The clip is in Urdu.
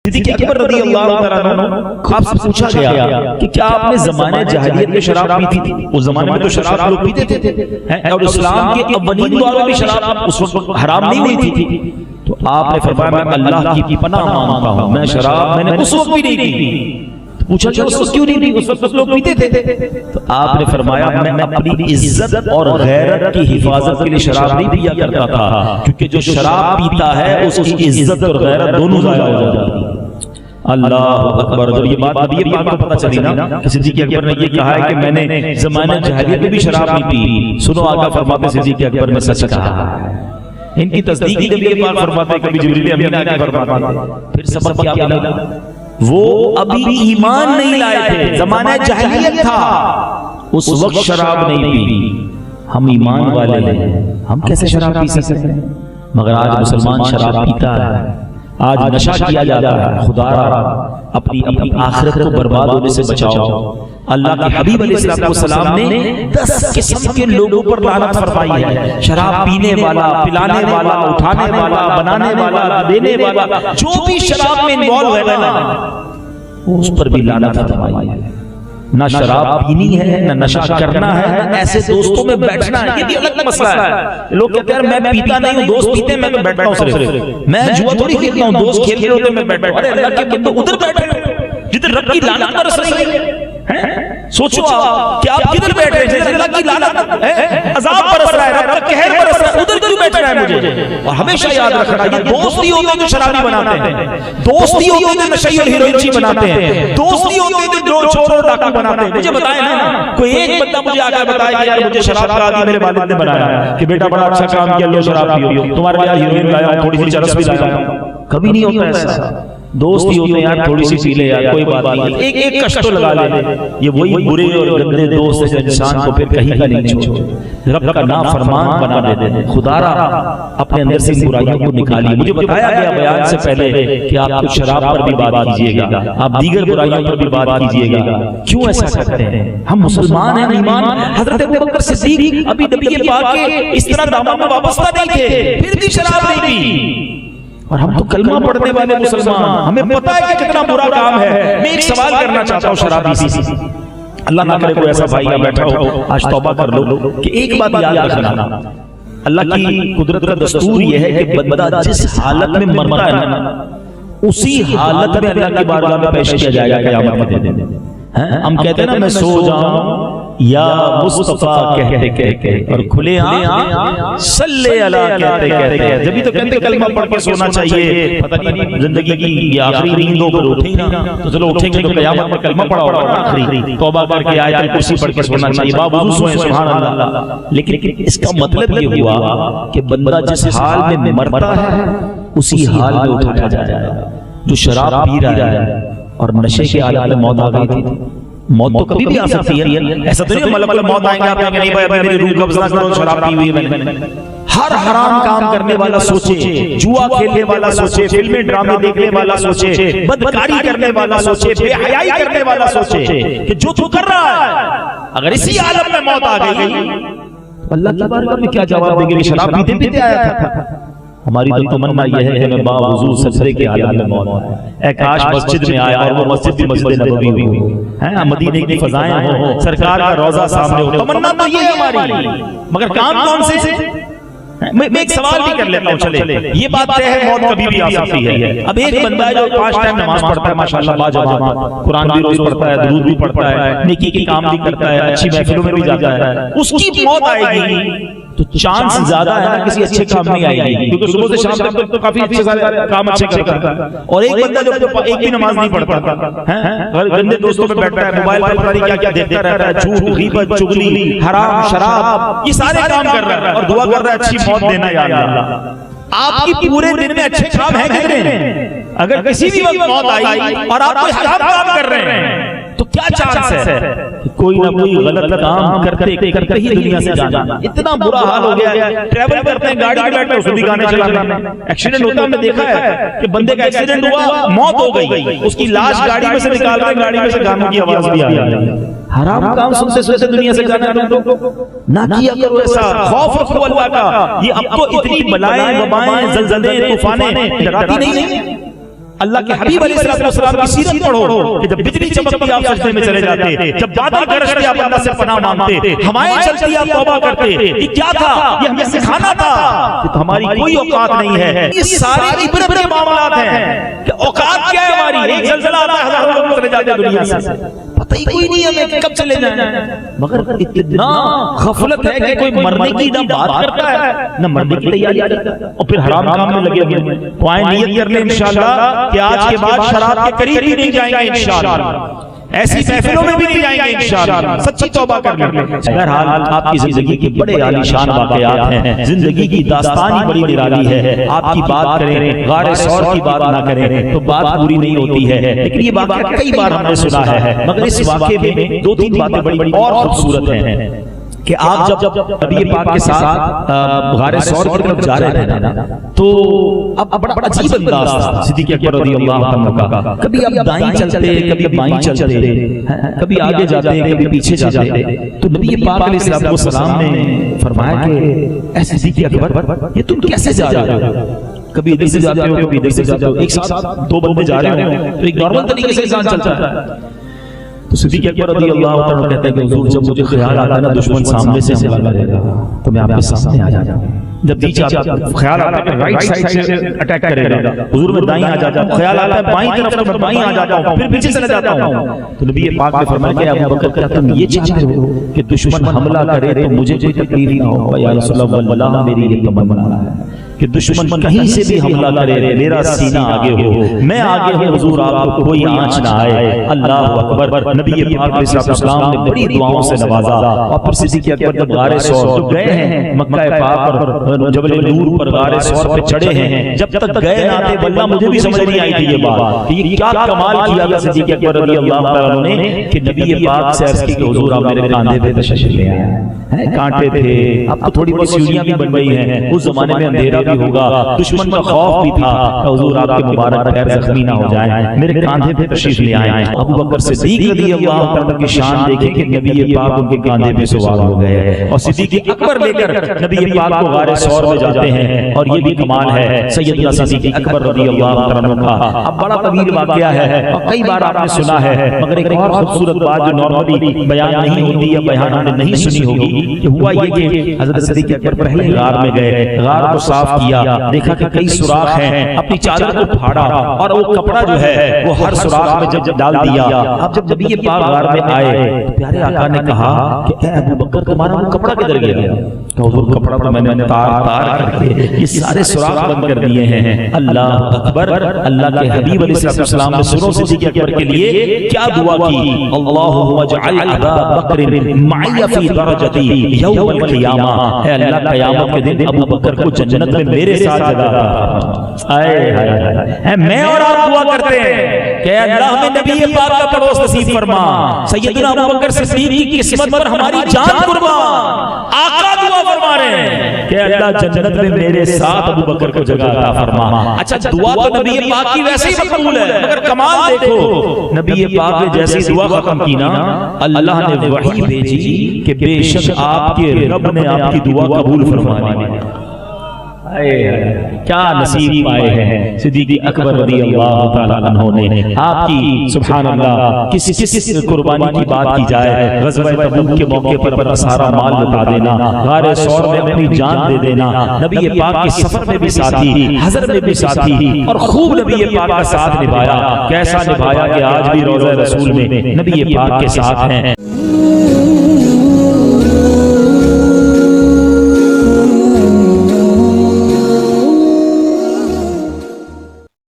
صدیق اکبر رضی اللہ تعالیٰ عنہ آپ سے پوچھا گیا کہ کیا آپ نے زمانے جاہلیت میں شراب پیتی تھی؟ اس زمانے میں تو شراب لوگ پیتے تھے اور اسلام کے اولین دور میں شراب اس وقت حرام نہیں ہوئی تھی. تو آپ نے فرمایا میں اللہ کی پناہ مانگتا ہوں میں شراب میں نے اس وقت بھی نہیں پی. پوچھا کہ اس وقت کیوں نہیں پی؟ اس وقت لوگ پیتے تھے. تو آپ نے فرمایا میں اپنی عزت اور غیرت کی حفاظت کے لیے شراب نہیں پیا کرتا تھا کیونکہ جو شراب پیتا ہے اس کی عزت اور غیرت دونوں ضائع ہو جاتی ہے. اللہ اکبر. جب یہ بات نبی پاک کو پتہ چلی نا کہ صدیق اکبر نے یہ کہا ہے کہ میں نے زمانہ جاہلیت میں بھی شراب نہیں پی, سنو آقا فرماتے صدیق اکبر نے سچ کہا. ان کی تصدیق نبی پاک فرماتے کبھی جبریل امین آ کے فرماتے. پھر سبب کیا ملا؟ وہ ابھی ایمان نہیں لائے تھے, زمانہ جاہلیت تھا, اس وقت شراب نہیں پی. ہم ایمان والے ہیں, ہم کیسے شراب پی سکتے ہیں؟ مگر آج مسلمان شراب پیتا ہے, آج نشہ کیا جاتا ہے. خدا اپنی آخرت کو برباد ہونے سے بچاؤ. اللہ کے حبیب علیہ السلام نے 10 قسم کے لوگوں پر لعنت فرمائی ہے. شراب پینے والا, پلانے والا, اٹھانے والا, بنانے والا, دینے والا, جو بھی شراب میں انوالو ہے نا اس پر بھی لعنت فرمائی ہے. نہ شراب پینی ہے, نہ نشہ کرنا ہے, نہ ایسے دوستوں میں بیٹھنا ہے. یہ بھی الگ مسئلہ ہے. لوگ کہتے ہیں میں پیتا نہیں ہوں, دوست پیتے ہیں میں تو بیٹھتا ہوں صرف, میں جوا تھوڑی کھیلتا ہوں, دوست کھیل رہے ہوتے ہیں میں بیٹھتا ہوں. ارے اللہ کے بندو ادھر بیٹھے جدھر رب کی لعنت برس رہی ہے. سوچو آپ کہ آپ کدھر بیٹھے ہیں جیسے اللہ کی لعنت عذاب برس رہا ہے, رب کا قہر برس رہا ہے, ادھر کیوں بیٹھنا ہے مجھے؟ اور ہمیشہ یاد رکھنا یہ دوست ہی ہوتے ہیں جو شرابی بناتے ہیں, دوست ہی ہوتے ہیں جو نشئی اور ہیروئنچی بناتے ہیں, دوست ہی ہوتے ہیں جو چور اور ڈاکو بناتے ہیں. مجھے بتائیں نا, کوئی ایک بندہ مجھے آ کر بتائے کہ یار مجھے شراب کا عادی میرے والد نے بنایا کہ بیٹا بڑا اچھا کام کیا, لو شراب پیو, تمہارے لیے ہیروئن لایا, تھوڑی سی چرس بھی لایا. کبھی نہیں ہوتا ایسا. دوست ہی ہوتے ہیں یار تھوڑی سی پی لے یار کوئی بات نہیں, ایک کشت تو لگا لے. یہ وہی برے اور گندے دوست ہیں جو انسان کو پھر کہیں کا نہیں چھوڑتے, رب کا نافرمان بنا دیتے ہیں. خدا را اپنے اندر سے برائیوں کو نکالیے. مجھے بتایا گیا بیان سے پہلے کہ آپ کچھ شراب پر بھی بات کیجیے گا, آپ دیگر برائیوں پر بھی بات کیجیے گا. کیوں ایسا کرتے ہیں؟ ہم مسلمان ہیں, ایمان. حضرت ابوبکر صدیق ابھی نبی پاک کے اس طرح دامن میں وابستہ نہیں تھے, پھر بھی شراب نہیں پی. اور ہم تو کلمہ پڑھنے والے مسلمان, ہمیں پتہ ہے کہ کتنا برا کام ہے. میں ایک سوال کرنا چاہتا ہوں شرابی سے, اللہ نہ کرے کوئی ایسا بھائی یہاں بیٹھا ہو, آج توبہ کر لو کہ ایک بات یاد رکھنا, اللہ کی قدرت کا دستور یہ ہے کہ بندہ جس حالت میں مرتا ہے نا اسی حالت میں اللہ کی بارگاہ میں پیش کیا جائے گا قیامت کے دن. ہم کہتے ہیں نا میں سو جاؤں یا مصطفیٰ کہتے کہتے اور کھلے آنکھ صلی اللہ کہتے کہتے, جبھی تو کہتے کلمہ پڑھ کے سونا چاہیے. پتہ نہیں زندگی کی یہ آخری نیند ہو کر اٹھیں نا تو چلو اٹھیں گے تو قیامت میں کلمہ پڑھا ہوگا آخری, توبہ کر کے آیت کرسی پڑھ کے سونا چاہیے, باوضو سوئیں سبحان اللہ. لیکن اس کا مطلب یہ ہوا کہ بندہ جس حال میں مرتا ہے اسی حال میں اٹھایا جائے گا. جو شراب پی رہا ہے اور نشے کے حالت میں موت آ گئی تھی, موت تو کبھی بھی آ سکتی ہے. ایسا تو نہیں ملک الموت آئیں گے آپ کہیں نہیں بھائی میری روح قبض نہ کرو, شراب پی ہوئی ہے میں نے. ہر حرام کام کرنے والا سوچے, جوا کھیلنے والا سوچے, فلمیں ڈرامے دیکھنے والا سوچے, بدکاری کرنے والا سوچے, بے حیائی کرنے والا سوچے کہ جو تو کر رہا ہے اگر اسی عالم میں موت آ گئی اللہ کی بارگاہ میں کیا جواب دیں گے؟ شراب پیتے پیتے آیا تھا. ہماری تو تمنا یہ ہے کہ میں باوضو سجدے کے حالت میں موت اے کاش مسجد میں آیا اور وہ مسجد بھی مسجد نبوی ہوئی, مدینے کی فضائیں ہوں, سرکار کا روضہ سامنے ہو. تمنا تو یہ ہے ہماری, مگر کام کون سے؟ میں ایک سوال بھی کر لیتا ہوں. چلے یہ بات طے ہے موت کبھی بھی آ سکتی ہے. اب ایک بندہ ہے جو 5 ٹائم نماز پڑھتا ہے ماشاءاللہ باجماعت, قرآن بھی روز پڑھتا ہے, درود بھی پڑھتا ہے, نیکی کے کام بھی کرتا ہے, اچھی محفلوں میں بھی جاتا ہے, اس کی موت آئے گی تو چانس زیادہ ہے نا کسی اچھے کام میں آئے گی, کیونکہ صبح سے شام تک تو کافی اچھے کام اچھے کرتا ہے. اور ایک بندہ جو ایک بھی نماز نہیں پڑھتا, گندے دوستوں میں بیٹھتا ہے, موبائل پر پتہ نہیں کیا کیا دیکھتا رہتا ہے, جھوٹ, غیبت, چغلی, حرام, شراب, یہ سارے کام کر رہا ہے اور دعا کر رہا ہے اچھی موت دینا یا اللہ. آپ کی پورے دن میں اچھے کام ہیں کتنے؟ اگر کسی بھی وقت موت آئی اور آپ کوئی حرام کام کر رہے ہیں تو کیا چانس ہے کوئی نہ کوئی غلط کام کرتے کرتے ہی دنیا سے جانا. اتنا برا حال ہو گیا ہے, ٹریول کرتے ہیں گاڑی میں بیٹھتے ہیں اس بھی گانے چلاتے ہیں, ایکسیڈنٹ ہوتا ہے. ہم نے دیکھا ہے کہ بندے کا ایکسیڈنٹ ہوا, موت ہو گئی, اس کی لاش گاڑی میں سے نکال رہے ہیں, گاڑی میں سے گانوں کی آواز بھی آ رہی ہے. حرام کام سنتے سنتے دنیا سے جانا نہ کیا کرو ایسا. خوف رکھو اللہ کا. یہ اب تو اتنی بلائیں, وبائیں, زلزلے, طوفانیں ڈراتی نہیں. اللہ کے حبیب علیہ السلام کی سیرت پڑھو کہ جب بجلی چمکتی آپ سجدے میں چلے جاتے، جب بادل گرجتے آپ اللہ سے پناہ مانگتے، ہوائیں چلتی آپ توبہ کرتے. یہ کیا تھا؟ یہ ہمیں سکھانا تھا کہ ہماری کوئی اوقات نہیں ہے. یہ سارے عبرت کے معاملات ہیں کہ اوقات کیا ہے ہماری. ایک زلزلہ آتا ہے ہزاروں لوگ چلے جاتے ہیں دنیا سے، پتہ ہی کوئی نہیں ہمیں کب چلے جائیں. مگر اتنا غفلت ہے کہ کوئی مرنے کی نہ بات کرتا ہے نہ مرنے کی تیاری کرتا ہے، اور پھر حرام کام میں لگے ہوئے ہیں. پوائیں نیت کر لیں انشاءاللہ کہ آج کے بعد شراب کے قریب بھی نہیں جائیں گے انشاءاللہ، ایسی محفلوں میں بھی نہیں جائیں گے انشاءاللہ. سچی توبہ کر لیں. بہرحال آپ کی زندگی کے بڑے عالی شان واقعات ہیں، زندگی کی داستان ہی بڑی نرالی ہے. آپ کی بات کریں، غار ثور کی بات نہ کریں تو بات پوری نہیں ہوتی ہے. لیکن یہ واقعہ کئی بار ہم نے سنا ہے، مگر اس واقعے میں دو تین باتیں بڑی اور خوبصورت ہیں کہ آپ جب نبی پاک کے ساتھ غار ثور کی طرف جا رہے تھے نا، تو اب بڑا عجیب انداز تھا صدیق اکبر رضی اللہ عنہ کا. کبھی آپ دائیں چلتے، کبھی بائیں چلتے، کبھی آگے جاتے، کبھی پیچھے جاتے. تو نبی پاک علیہ السلام نے فرمایا کہ اے صدیق اکبر، یہ تم کیسے جا رہے ہو؟ کبھی ادھر سے جاتے ہو، کبھی ادھر سے جاتے ہو. ایک ساتھ دو بندے جا رہے ہو تو ایک نارمل طریقے سے انسان چلتا ہے. تو صدیق اکبر رضی اللہ عنہ کہتے ہیں کہ حضور جب مجھے خیال آتا ہے نا دشمن سامنے سے حملہ کرے گا تو میں آپ کے سامنے آ جاتا ہوں. جب پیچھے خیال آتا ہے کہ رائٹ سائیڈ سے اٹیک کرے گا حضور میں دائیں آ جاتا ہوں. خیال آتا ہے بائیں طرف سے میں بائیں آ جاتا ہوں، پھر پیچھے چلا جاتا ہوں. تو نبی پاک نے فرمایا کہ ابو بکر کیا تم یہ چاہتے ہو کہ دشمن حملہ کرے تو مجھے کوئی تکلیف نہ ہو؟ یا رسول اللہ واللہ میری یہ تمنا ہے کہ دشمن کہیں سے بھی حملہ کرے میرا سینہ آگے ہو، میں آگے ہوں حضور، آپ کو کوئی آنچ نہ آئے. اللہ اکبر. نبی پاک علیہ السلام نے بڑی دعاؤں سے نوازا. اور پھر صدیق اکبر جب غار ثور جو گئے ہیں مکہ پاک پر جبل نور پر غار ثور پہ چڑھے ہیں، جب تک گئے نہ تھے واللہ مجھے بھی سمجھ نہیں آئی تھی یہ بات کہ یہ کیا کمال کیا تھا صدیق اکبر رضی اللہ عنہ نے کہ نبی پاک سے عرض کی کہ حضور آپ میرے کاندھے پہ تشریف لے آئے. کانٹے تھے، اب تو تھوڑی بہت سیڑھیاں بھی بن گئی ہیں، اس زمانے میں اندھیرا بھی ہوگا، دشمن کا خوف بھی تھا کہ حضور آپ کے مبارک پیر زخمی نہ ہو جائیں، میرے کاندھے پہ تشریف لے آئے. ابو بکر صدیق رضی اللہ عنہ کی شان دیکھیں کہ نبی پاک ان کے کاندھے پہ سوار ہو گئے اور صدیق اکبر لے کر نبی پاک کو غار ثور میں جاتے ہیں. اور یہ بھی کمال ہے سیدنا صدیق اکبر رضی اللہ عنہ کا. اب بڑا طویل واقعہ ہے اور کئی بار آپ نے سنا ہے، مگر ایک اور خوبصورت بات جو نارملی بیان نہیں ہوتی یا بیان آپ نے نہیں سنی ہوگی کہ ہوا یہ کہ حضرت صدیق اکبر پہلے غار میں گئے، غار کو صاف کیا، دیکھا کہ کئی سوراخ ہیں، اپنی چادر کو پھاڑا اور وہ کپڑا جو ہے وہ ہر سوراخ میں جب ڈال دیا. اب جب نبی پاک غار میں آئے تو پیارے آقا نے کہا کہ اے ابو بکر تمہارا وہ کپڑا کدھر گیا؟ تو حضور کپڑا تو میں نے تار کر کے یہ سارے سوراخ بند کر دیے ہیں. اللہ اکبر. اللہ کے حبیب علیہ السلام نے سنو صدیق اکبر کے لیے کیا دعا کی، اللہم اجعل ابا بکر معی فی درجتی یوم القیامہ. اے اللہ قیامت کے دن ابو بکر کو جنت میں میرے ساتھ جگہ میں اور آپ دعا کرتے ہیں کہ اللہ ہمیں نبی پاک کا پڑوس نصیب فرما. سیدنا ابو بکر صدیق کی قسمت پر ہماری جان قربان. آقا دعا فرما رہے ہیں کہ اللہ جنت میں میرے ساتھ ابو بکر کو جگہ عطا فرما. اچھا دعا تو نبی پاک کی ویسے ہی مقبول ہے، مگر کمال دیکھو نبی پاک نے جیسی دعا ختم کی نا اللہ نے وحی بھیجی کہ بے شک آپ کے رب نے آپ کی دعا قبول فرما لی. کیا نصیب پائے ہیں صدیق اکبر رضی اللہ تعالیٰ عنہ نے. آپ کی سبحان اللہ کس قربانی کی بات کی جائے، غزوہ تبوک کے موقع پر اپنا سارا مال بتا دینا، غار ثور میں اپنی جان دے دینا، نبی پاک کے سفر میں بھی ساتھی، حضر میں بھی ساتھی، اور خوب نبی پاک کا ساتھ نبھایا. کیسا نبھایا کہ آج بھی روضہ رسول میں نبی پاک کے ساتھ ہیں.